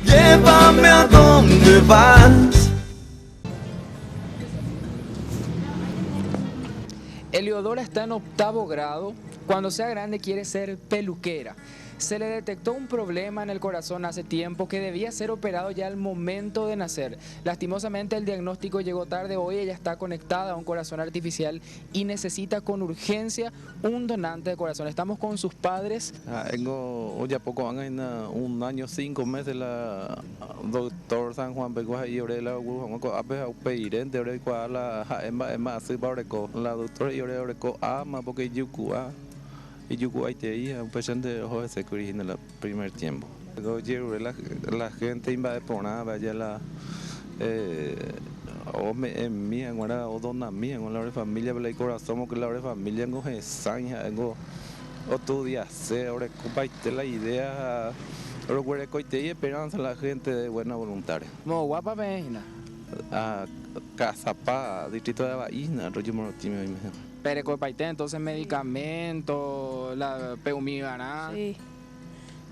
Llévame a donde vas. Eliodora está en 8º grado. Cuando sea grande quiere ser peluquera. Se le detectó un problema en el corazón hace tiempo que debía ser operado ya al momento de nacer. Lastimosamente el diagnóstico llegó tarde. Hoy ella está conectada a un corazón artificial y necesita con urgencia un donante de corazón. Estamos con sus padres. Tengo hoy a poco van un año 5 meses la doctor San Juan Begoa y ahora la a pedir de ahora la más la doctora y ahora ama porque yuku hay te un paciente ojo de security en el primer tiempo. Oye, la gente invade por nada, vaya la o en mí ahora o dona mía con la familia pero el corazón que la familia en goje sanja en otro día se ahora compartir la idea ahora cuere coite y esperanza la gente de buena voluntaria Mo guapa veina. a Cazapá distrito de Bahía rollo monotime Pero copaite entonces medicamentos, la peumigana. Sí.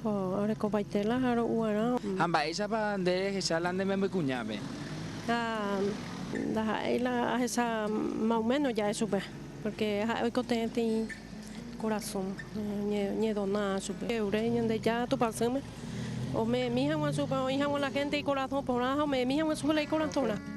Ahora copaitela haro uara. Amba ella para de ella lande me cuñame. La esa más o menos ya es súper. Porque hoy contente corazón. Ni dona súper. Eureña de ya tu pasame. O me mija una súper, hija la gente y corazón por nada, me mija una súper y corazón.